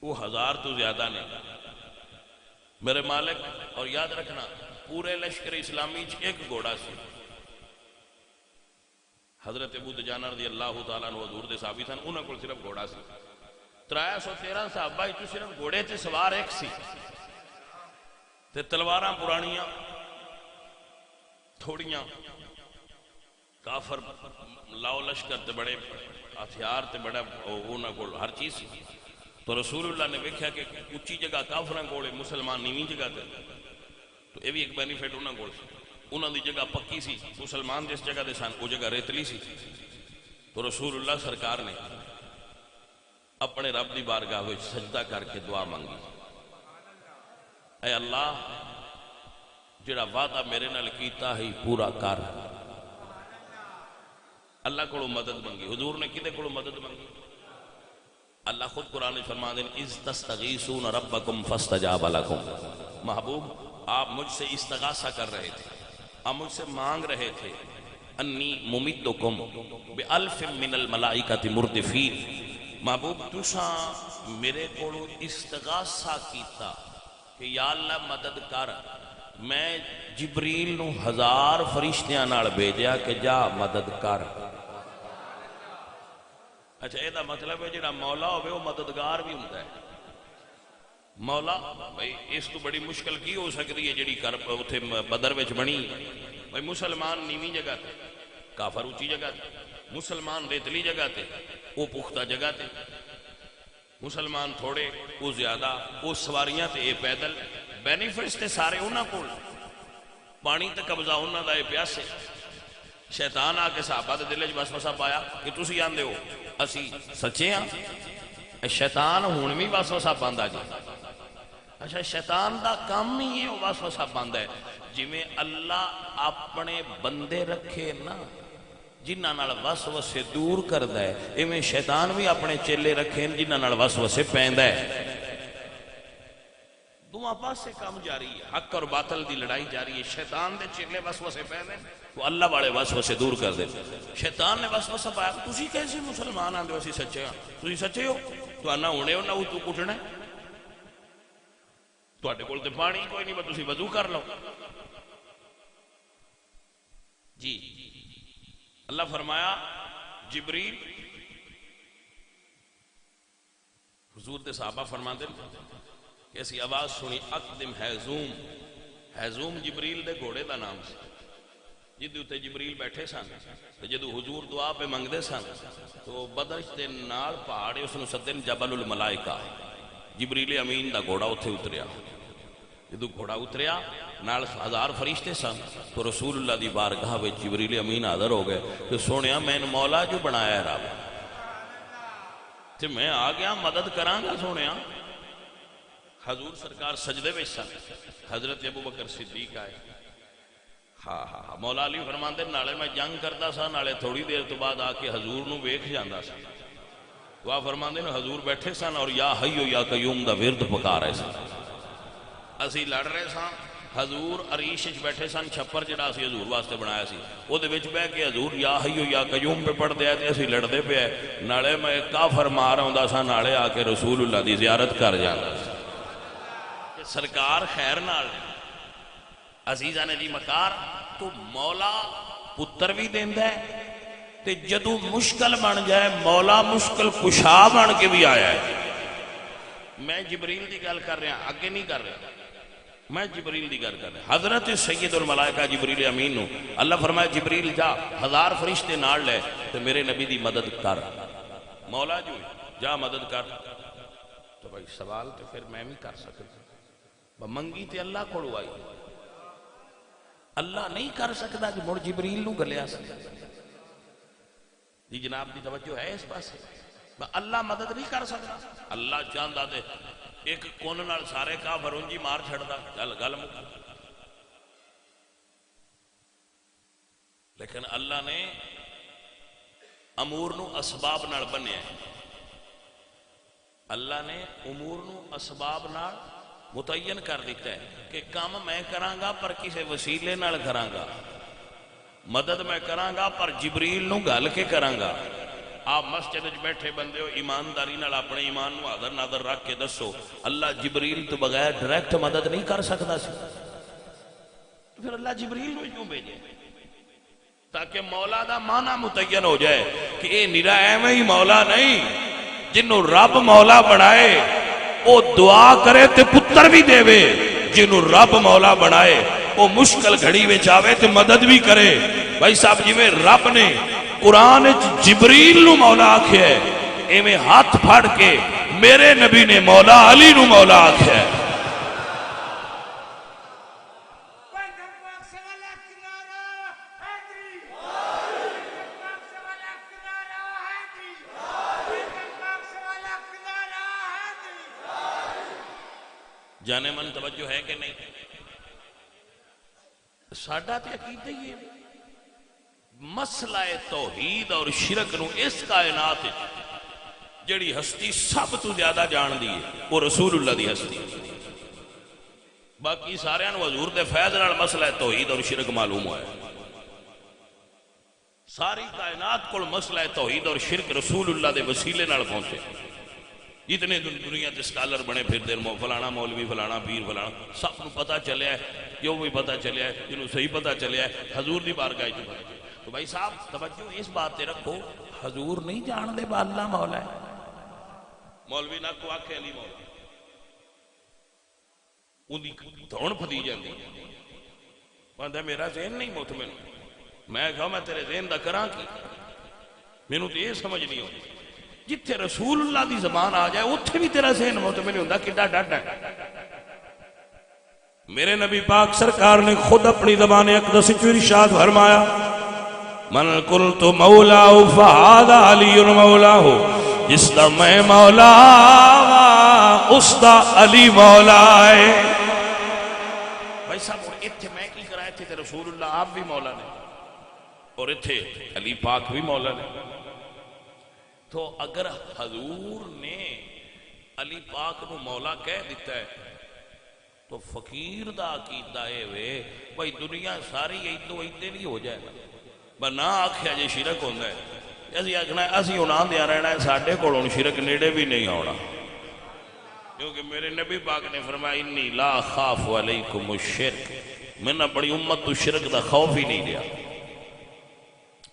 وہ 1000 تو زیادہ نے میرے مالک، اور یاد رکھنا پورے لشکر اسلامی ایک گھوڑا سی، حضرت ابو دجانہ رضی اللہ تعالیٰ عنہ حضور دے صحابی تھا، انہوں کو صرف گھوڑا سی، 313 صحابہ تو صرف گھوڑے تے سوار ایک سی، تے تلواراں پرانیاں تھوڑیاں، کافر لاؤ لشکر تے بڑے ہتھیار تے بڑا انہوں کو ہر چیز سی، تو رسول اللہ نے دیکھا کہ اونچی جگہ کافراں کولے، مسلمان نیویں جگہ تے، تو یہ بھی ایک بینیفٹ انہوں کو، انہوں دی جگہ پکی سی، مسلمان جس جگہ دے سان وہ جگہ ریتلی سی، تو رسول اللہ سرکار نے اپنے رب دی بارگاہ وچ سجدہ کر کے دعا مانگی، اے اللہ جڑا وعدہ میرے نال کیتا ہی پورا کر۔ اللہ کو مدد مانگی، حضور نے کدے کو مدد مانگی؟ اللہ خود قرآن فرما دیں اِذْ تَسْتَغِيثُونَ رَبَّكُمْ فَاسْتَجَابَ لَكُمْ، محبوب آپ مجھ سے استغاثہ کر رہے تھے، آپ مجھ سے مانگ رہے تھے، انی ممدکم بِأَلْفٍ مِّنَ الْمَلَائِكَةِ مُرْدِفِينَ، محبوب تُساں میرے کو استغاثہ کیتا کہ یا اللہ مدد کر، میں جبریل نو 1000 فرشتیاں نال بھیجیا کہ جا مدد کر۔ اچھا یہ مطلب ہے جڑا مولا ہوئے وہ مددگار بھی ہوتا ہے، مولا بھائی اس تو بڑی مشکل کی ہو سکتی ہے جڑی بدر وچ بنی، بھائی مسلمان نیویں جگہ تے، کافر اونچی جگہ تے، مسلمان ریتلی جگہ تے، وہ پختہ جگہ تے، مسلمان تھوڑے وہ زیادہ، وہ سواریاں تے اے پیدل، بینیفٹس تے سارے انہاں کول، پانی تے قبضہ انہاں دا پیاسے۔ شیطان آ کے صحابہ دے دل وچ وسوسہ پایا کہ تسی آندے ہو اسی سچے ہاں، شیطان ہن بھی وسوسہ پاندا جی۔ اچھا شیطان دا کام ہی ہے وسوسہ پاندا ہے، جویں اللہ اپنے بندے رکھے نا جنہاں نال وسوسے دور کردا ہے، ایویں شیطان بھی اپنے چیلے رکھے جنہاں نال وسوسے پیندا ہے۔ دونوں پاسے کام جاری ہے، حق اور باطل دی لڑائی جاری ہے۔ شیطان دے چیلے وسوسے پیندے تو اللہ والے وسوسے دور کر دے۔ شیطان نے وسوسہ پایا تسی کیسے مسلمان آندے ہو اسی سچے ہاں، تسی سچے ہو تو انا ہونے ہو نہ تو کٹنا ہے، تواڈے کول تے پانی کوئی نہیں، بس تسی وضو کر لو جی۔ اللہ فرمایا جبریل حضور دے صحابہ فرماندے کہ ایسی آواز سنی اقدم حیزوم، حیزوم جبریل دے گھوڑے دا نام سی، جدو تے جبریل بیٹھے سن جدو حضور دعا پہ منگدے سن تو بدر دے نال پہاڑے اس نے سدن جبل الملائکہ، جبریل امین دا گھوڑا اتھے اتریا۔ جدو گھوڑا اتریا نال 1000 فرشتے سن تو رسول اللہ دی بارگاہ وچ جبریل امین حاضر ہو گئے کہ سونیا میں مولا جو بنایا ہے رب تے میں آ گیا مدد کراں گا سونیا۔ حضور سرکار سجدے وچ سن، حضرت ابو بکر صدیق آئے، ہاں مولا علی فرماندے نالے میں جنگ کرتا سا نالے تھوڑی دیر تو بعد آ کے حضور نو ویکھ جاندا سا۔ وہ فرماندے نے حضور بیٹھے سن اور یا حیو یا قیوم دا ورد پکا رہے سن، اسی لڑ رہے سن، حضور عریش وچ بیٹھے سن، چھپر جڑا اسی حضور واسطے بنایا سی او دے وچ بیٹھ کے حضور یا حیو یا قیوم پہ پڑھ دیا تے اسی لڑدے پے نالے میں کافر مار آوندا سا نالے آ کے رسول اللہ دی زیارت کر جاندا سا۔ سرکار خیر نال عزیزاں نے دی مکار تو مولا پتر بھی دیندا ہے تے جدو مشکل بن جائے مولا مشکل کشا بن کے بھی آیا ہے۔ میں جبریل دی گل کر رہا ہاں، اگے نہیں کر رہا، میں جبریل دی گل کر رہا۔ حضرت سید الملائکہ جبریل امین نو اللہ فرمایا جبریل جا 1000 فرشتے نال لے تے میرے نبی دی مدد کر، مولا جو جا مدد کر۔ تو بھائی سوال تو پھر میں بھی کر سکتا، منگی تے اللہ کو آئی، اللہ نہیں کر سکتا کہ مڑ جبریل نو گلیا سکتا جی۔ جناب دی توجہ ہے اس پاس، اللہ مدد نہیں کر سکتا، اللہ چاہتا دے ایک کون نال سارے کافر انجی مار چھڑدا گل مکا، لیکن اللہ نے امور نو اسباب نال بنیا ہے، اللہ نے امور نو اسباب نال متعین کر دیتا ہے کہ کام میں کرانگا پر کسے وسیلے نال کرانگا، مدد میں کرانگا پر جبریل نو گل کے کرانگا۔ آپ مسجد وچ بیٹھے بندے ہو ایمانداری نال اپنے ایمان نو حاضر ناظر رکھ کے دسو اللہ جبریل تو بغیر ڈائریکٹ مدد نہیں کر سکتا سی، پھر اللہ جبریل نو کیوں بھیجے؟ تاکہ مولا دا معنی متعین ہو جائے کہ اے نرا ایویں ہی مولا نہیں، جنوں رب مولا بنائے او دعا کرے تے پتر بھی دے وے، جنوں رب مولا بنائے او مشکل گھڑی میں چاہے تے مدد بھی کرے۔ بھائی صاحب جی میں رب نے قرآن جبریل نو مولا آکھیا ہے، ایویں ہاتھ پھاڑ کے میرے نبی نے مولا علی نو مولا آکھیا ہے۔ جانے من توجہ ہے کہ نہیں؟ ساڈا تے عقیدہ ہی ہے مسئلہ توحید اور شرک نو اس کائنات جڑی ہستی سب تو زیادہ جان دی ہے وہ رسول اللہ دی ہستی، باقی سارے نو حضور دے فیض نال مسئلہ توحید اور شرک معلوم ہوا ہے۔ ساری کائنات کو مسئلہ توحید اور شرک رسول اللہ دے وسیلے نال پہنچے۔ جتنے دنیا کے سکالر بنے پھر دیر فلانا مولوی فلانا پیر فلانا سب کو پتہ چلیا ہے، جو بھی پتہ چلیا ہے جنہوں صحیح پتہ چلیا ہے حضور دی بارگاہ چ۔ تو بھائی صاحب توجہ اس بات تے رکھو، حضور نہیں جان دے با اللہ مولا ہے، مولوی نہ کو آکھے علی مولا ان دی دھون پھدی جاندی بندہ میرا ذہن نہیں مطمئن، میں کہا میں تیرے ذہن دا کراں کی، مینوں تو یہ سمجھ نہیں ہوتی جتھے رسول اللہ دی زبان آ جائے اتھے بھی تیرا ذہن مطمئن ہوندا کڈا ڈاڈا ہے۔ میرے نبی پاک سرکار نے خود اپنی زبان اقدس وچ ارشاد فرمایا من قلت مولا فہذا علی مولا ہو، جس دا میں مولا اس دا علی مولا ہے۔ بھائی صاحب اتھے میں کی کرائے تھے رسول اللہ آپ بھی مولا نے اور اتھے علی پاک بھی مولا نے۔ تو اگر حضور نے علی پاک نو مولا کہہ دیتا ہے تو فقیر دا عقیدہ ہے وے بھائی دنیا ساری ایدو ایدے نہیں ہو جائے گا بنا آکھیا جے شرک ہوندہ ہے اسی آکھنا ہے اسی انہاں دیا رہنا ہے ساڑھے کولوں شرک نیڑے بھی نہیں آونا، کیونکہ میرے نبی پاک نے فرمایا انی لا خاف علیکم الشرک، میں نے بڑی امت تو شرک دا خوف ہی نہیں دیا،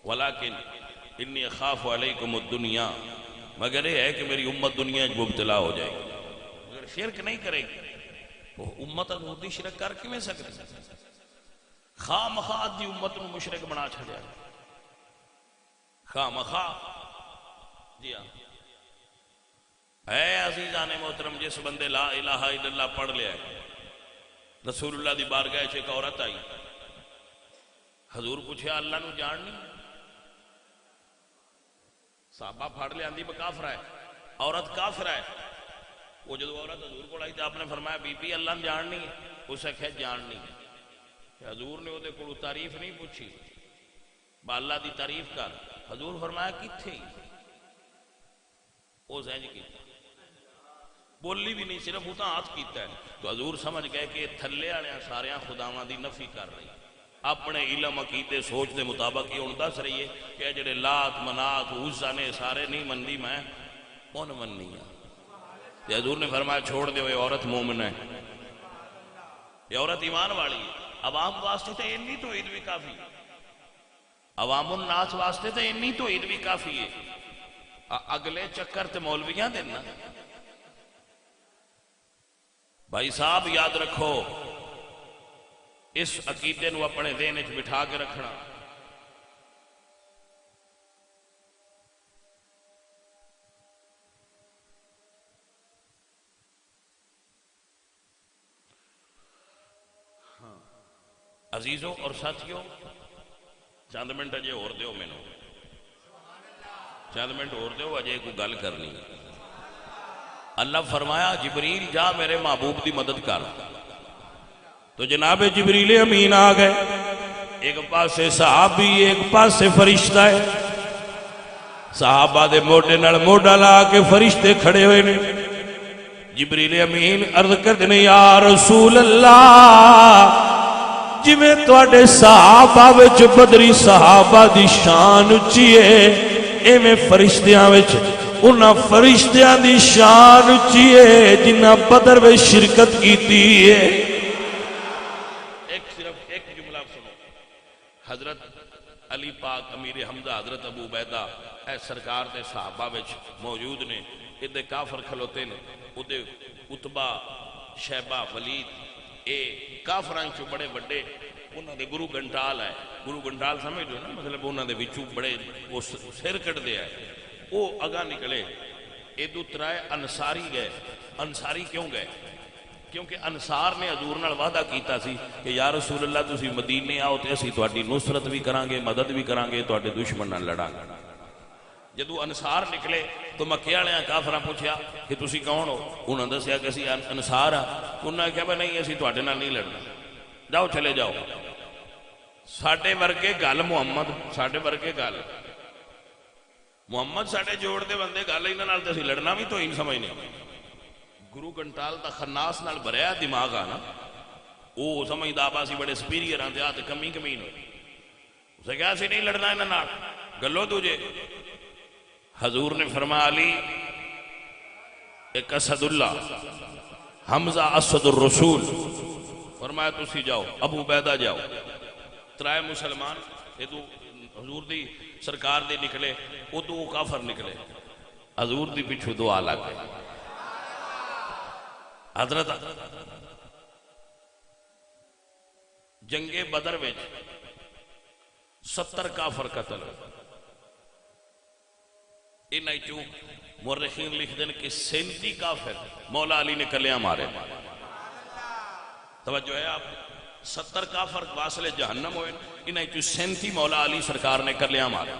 ولیکن انی خاف علیکم الدنیا، مگر یہ ہے کہ میری امت دنیا مبتلا ہو جائے گی، اگر شرک نہیں کرے گی وہ امت حضور دی شرک کر کی میں سکتی، خواہ مخواہ دی امت نو مشرک بنا چھڑیا، خواہ مخواہ جی ہاں اے عزیزان محترم جس بندے لا الہ الا اللہ پڑھ لیا ہے، رسول اللہ دی بارگاہ ایک عورت آئی، حضور پوچھے اللہ نو جان نہیں، صحابہ پھاڑ لے آندھی میں کافر ہے، عورت کافر ہے، وہ جدو عورت حضور کو آئی تو آپ نے فرمایا بی بی اللہ جان نہیں ہے، اسے کہے جان نہیں ہے، حضور نے وہ کو تعریف نہیں پوچھی با اللہ دی تعریف کر، حضور فرمایا کتھے وہ زینج کیتا بولی بھی نہیں صرف اتنا ہاتھ کیتا ہے، تو حضور سمجھ گئے کہ تھلے آنے سارے خداواں دی نفی کر رہی اپنے علم عقیدے سوچ دے مطابق یہ ان دس رہی ہے کہ جڑے لات منات عزا نے سارے نہیں مندی میں کون مننی ہے، حضور نے فرمایا چھوڑ دے یہ عورت مومن ہے، یہ عورت ایمان والی ہے، عوام واسطے تو انی تو عید بھی کافی، عوام الناس واسطے تو انی تو عید بھی کافی ہے، اگلے چکر تے مولویاں دینا۔ بھائی صاحب یاد رکھو اس عقیدے نو اپنے ذہن وچ بٹھا کے رکھنا، عزیزوں اور ساتھیوں چند منٹ اجے اور دیو مینوں، چند منٹ اور دیو اجے کوئی گل کرنی۔ اللہ فرمایا جبریل جا میرے محبوب دی مدد کر، تو جناب جبریل امین آ گئے، ایک پاسے صحابی ایک پاسے فرشتہ ہے، صحابہ دے موڈے نال موڈا لا کے فرشتے کھڑے ہوئے نے، جبریل امین عرض کر دینے یا رسول اللہ جی میں توڑے صحابہ وچ بدری صحابہ دی شان اچھیے اے میں فرشتیاں وچ انہاں فرشتیاں دی شان اچھیے جنہ بدر میں شرکت کیتی ہے۔ صرف ایک جملہ سنو، حضرت علی پاک امیر حمزہ حضرت ابو عبیدہ اے سرکار دے صحابہ وچ موجود نے، ادھے کافر کھلوتے نے، ادھے عتبہ شیبہ ولید اے کافران چو بڑے بڑے انہاں دے گرو گھنٹال ہے، گرو گھنٹال سمجھ دو نا مطلب انہاں دے وچو بڑے وہ سر کٹ دے ہے، وہ اگا نکلے ایدو ترائے انصاری گئے، انصاری کیوں گئے؟ کیونکہ انصار نے حضور نال وعدہ کیتا سی کہ یا رسول اللہ تسی مدینے آؤ تے اسی تہاڈی نصرت بھی کرانگے مدد بھی کرانگے تہاڈے دشمن نال لڑانگے۔ جدو انصار نکلے تو مکے والے کافراں پوچھیا کہ تسی کون ہو؟ انہوں نے دسیا کہ اسی انصار ہاں، انہوں نے کہا بھئی نہیں اسی تہاڈے نال نہیں لڑنا، جاؤ چلے جاؤ۔ ساڈے ورگے گل محمد، ساڈے ورگے گل محمد ساڈے جوڑ دے بندے گل انہاں نال تے اسی لڑنا بھی تو ہی نہیں سمجھنے۔ گرو گھنٹال دا خناس نال بھریا دماغ آنا، وہ سمجھدا باسی بڑے سپیریئر آندے آتے کمی کمین ہوئی، اسے کہا اسی نہیں لڑنا انہاں نال، گلو تجھے۔ حضور نے فرمایا علی ایک اسد اللہ حمزہ اسد الرسول، فرمایا تسی جاؤ، ابو عبیدہ جاؤ، ترائے مسلمان ادو حضور دی سرکار دی نکلے ادو کافر نکلے، حضور دی پچھو دعا لگ گئے۔ حضرت جنگ بدر وچ 70 کافر قتل، انہی چوک مورخین لکھ دیں کہ 37 کافر مولا علی نے کلیاں مارے، توجہ ہے آپ 70 کافر واصل جہنم ہوئے انہیں 37 مولا علی سرکار نے کر لیا مارا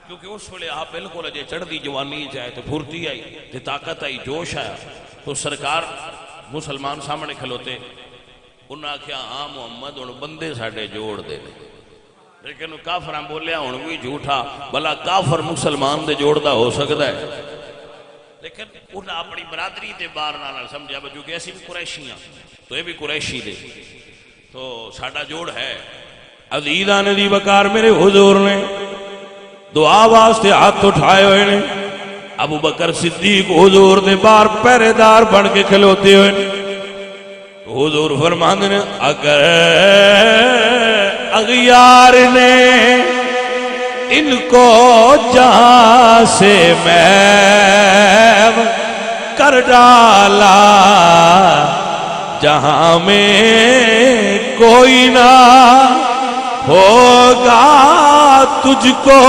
کیونکہ اس ویلے آپ بالکل اجے چڑھ دی جوانی چاہے تو پھرتی آئی تے طاقت آئی جوش آیا تو سرکار مسلمان سامنے کھلوتے انہاں کیا ہاں محمد ہن بندے ساڈے جوڑ دے لیکن کافراں بولیا ہن بھی جھوٹا بھلا کافر مسلمان دے جوڑدا ہو سکدا ہے لیکن انہاں اپنی برادری دے بار نال سمجھا بجو کہ اسی بھی قریشی ہاں تو یہ بھی قریشی دے تو ساڈا جوڑ ہے عزیزان دی وقار میرے حضور نے دعا واسطے ہاتھ اٹھائے ہوئے نے ابو بکر صدیق حضور دے بار پہرے دار بن کے کھلوتے ہوئے حضور فرماندے نے اگر اغیار نے ان کو جہاں سے محو کر ڈالا جہاں میں کوئی نہ ہوگا تجھ کو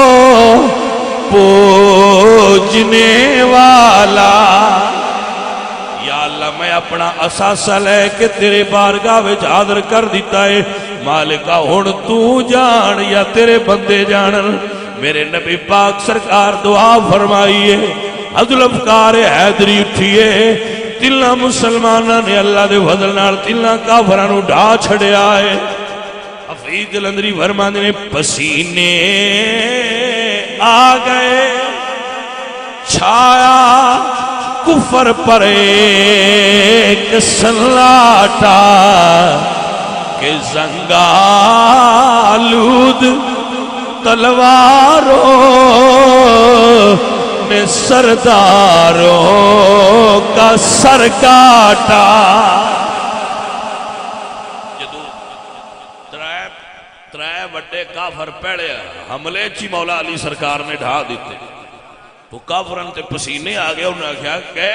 پوجنے والا یا اللہ میں اپنا اثاثہ لے کے تیرے بارگاہ وچ حاضر کر دیتا ہے مالکا ہن تو جان یا تیرے بندے جانن میرے نبی پاک سرکار دعا فرمائیے عدل افکار حیدری اٹھیے تلنا مسلمانہ نے اللہ دے فضل نال تلنا کافرانو ڈھا چھڑیا ہے حفیظ جلندری فرماندے نے پسینے آ گئے چھایا کفر پر ایک سنلاٹا کہ زنگالود تلواروں نے سرداروں کا سر کاٹا جدو ترائے وڈے کافر پیڑے حملے چی مولا علی سرکار نے ڈھا دیتے تو کافرن تے پسینے آگئے انہوں نے کہا کہ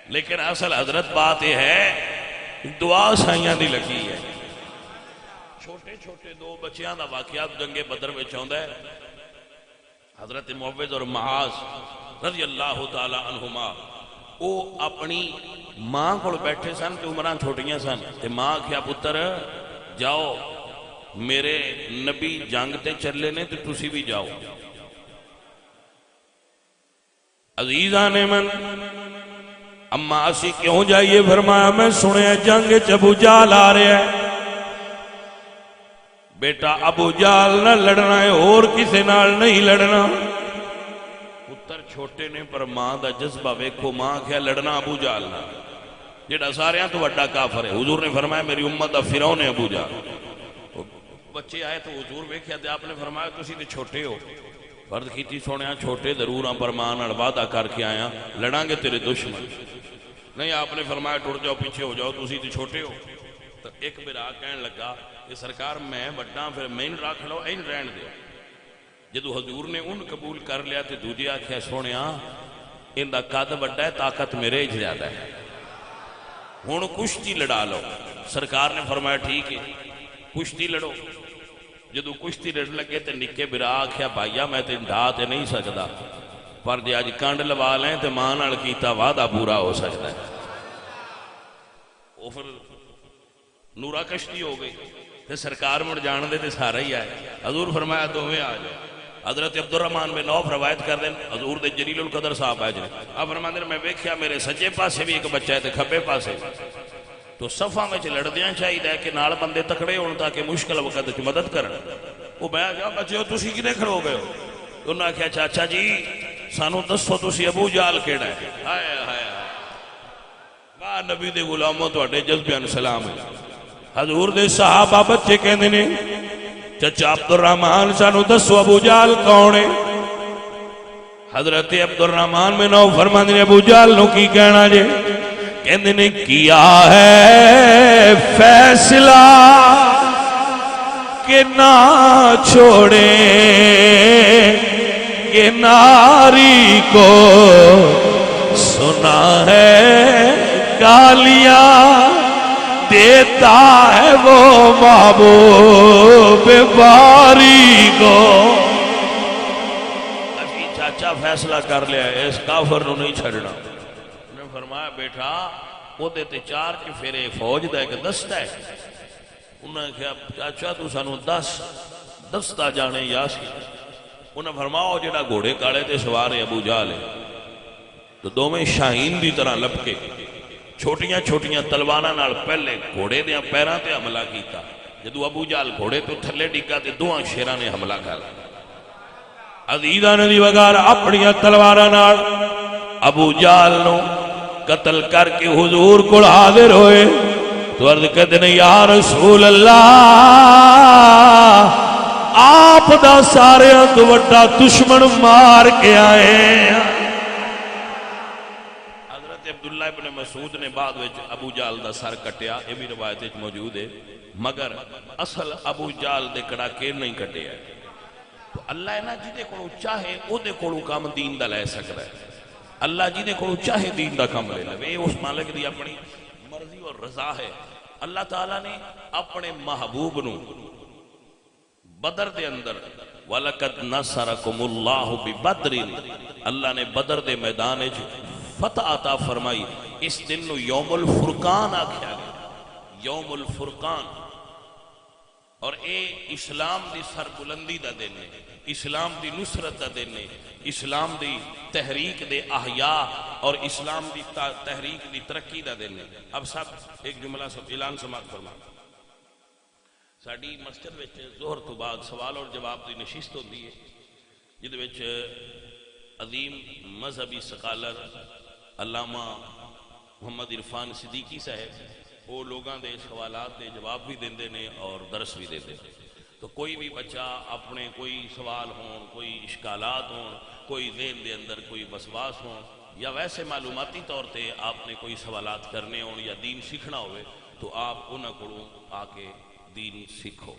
لیکن اصل حضرت بات یہ ہے دعا سائیاں دی لگی ہے چھوٹے چھوٹے دو بچیاں دا واقعات جنگ بدر میں چاہتا ہے حضرت معوذ اور معاذ رضی اللہ تعالی عنہما وہ اپنی ماں کو بیٹھے سن تے عمران چھوٹیاں سن تے ماں کیا پتر جاؤ میرے نبی جنگ تے چلے نے تے تسی بھی جاؤ عزیزان من اما اسی کیوں جائیے فرمایا میں سنے جنگ ابو جال آ رہے ہیں بیٹا ابو جال نہ لڑنا ہے اور کسی نال نہیں لڑنا پتر چھوٹے نے پر ماں دا جذبہ ویکھو ماں کیا لڑنا ابو جال نہ جیڑا سارے ہیں تو وڈا کافر ہے حضور نے فرمایا میری امت دا فرعون ہے ابو جال بچے آئے تو حضور ویکھیا تے آپ نے فرمایا تسی تے چھوٹے ہو فرض کیتی سونے چھوٹے ضرور ہاں پر ماں نال وعدہ کر کے آیا لڑاں گے تیرے دشمن نہیں آپ نے فرمایا ٹر جاؤ پیچھے ہو جاؤ تسی تے چھوٹے ہو تو ایک برا کہنے لگا کہ سرکار میں بڑا پھر میں رکھ لو این رہن دے جدو حضور نے ان قبول کر لیا تے دوجے آکھیا سونے ان دا قد بڑا ہے طاقت میرے ہی زیادہ ہے ہن کشتی لڑا لو سرکار نے فرمایا ٹھیک ہے کشتی لڑو جدو کشتی لڑ لگے تے نکے برا آکھیا بھائیا میں تے ڈھا تے نہیں سکدا پر جے اج کنڈ لوا لیں تے ماں نال کیتا وعدہ پورا ہو سکتا ہے وہ پھر نورا کشتی ہو گئی تے سرکار مڑ جان دے تے سارا ہی آئے حضور فرمایا دوویں آ جاؤ حضرت عبد الرحمن بن عوف روایت کر دیں حضور دے جلیل القدر صاحب آئے جائے آپ فرماندے میں ویکھیا میرے سجے پاسے بھی ایک بچہ ہے تے کھبے پاسے تو صفہ میں لڑدیاں چاہیے کہ نال بندے تکڑے ہون تاکہ مشکل وقت کی مدد کرن وہ میں کہا بچے ہو تسی کدے کھڑو گئے ہو انہوں نے کہا چاچا جی سانو دسو تسی ابو جال کیڑا ہے ہائے ہائے واہ نبی دے غلاموں تواڈے جذبیان سلام ہے حضور دے صحابہ بچے کہندے نے چچا عبد الرحمن سانو دسو ابو جال کون ہے حضرت عبد الرحمن میں نو فرماندے نے ابو جال نو کی کہنا جے کہندے نے کیا ہے فیصلہ کہ نہ چھوڑے کہ ناری کو سنا ہے گالیاں دیتا ہے وہ محبوب باری کو ابھی چاچا فیصلہ کر لیا ہے اس کافر نو نہیں چھڑنا انہوں نے فرمایا بیٹا وہ تے 4 چفیرے فوج دا ایک دستہ ہے. انہوں نے کہا چاچا تو سانو دستا جانے یاسی. انہوں نے فرماؤ جڑا گھوڑے کالے تے سوار ہے ابو جہل ہے. تو دونوں شاہین دی طرح لپکے چھوٹیاں چھوٹیاں تلواراں نال پہلے گھوڑے دے پیراں تے حملہ کیتا. جدو ابو جہل گھوڑے تو تھلے ڈگا تے دوواں شیراں نے حملہ کر عزیزاں دی وگار اپنی تلواراں نال ابو جہل نو قتل کر کے حضور کو حاضر ہوئے تو عرض کہتے ہیں یا رسول اللہ آپ دا سارے تو وڈا دشمن مار کے آئے. حضرت عبداللہ ابن مسعود نے بعد وچ ابو جہل دا سر کٹیا. یہ بھی روایت وچ موجود ہے مگر اصل ابو جہل دے کڑاکے نہیں کٹیا. تو اللہ ہے نا جدے کو چاہے او دے کو کام دین دا لے سکتا ہے. اللہ جدے کو چاہے دین دا کام لے لے. اس مالک دی اپنی مرضی اور رضا ہے. اللہ تعالیٰ نے اپنے محبوب نو بدر دے اندر وَلَقَدْ نَصَرَكُمُ اللَّهُ بِبَدْرٍ اللہ نے بدر دے میدان فتح عطا فرمائی. اس دن نو یوم الفرقان آکھیا گیا. یوم الفرقان. اور اے اسلام دی سربلندی دا دن ہے. اسلام دی نصرت دا دن ہے. اسلام دی تحریک دے احیاء اور اسلام دی تحریک دی ترقی دا دن ہے. اب سب ایک جملہ سب اعلان سماعت فرما. ساڑی مسجد وچ ظہر تو بعد سوال اور جواب دی نشست ہوتی ہے جد وچ عظیم مذہبی سکالر علامہ محمد عرفان صدیقی صاحب وہ لوگاں دے سوالات دے جواب بھی دیندے نے اور درس بھی دیندے نے. تو کوئی بھی بچہ اپنے کوئی سوال ہون کوئی اشکالات ہون کوئی ذہن دے اندر کوئی وسواس ہون یا ویسے معلوماتی طور تے آپ نے کوئی سوالات کرنے ہون یا دین سیکھنا ہوئے تو آپ انہاں کو آ کے دین سیکھو.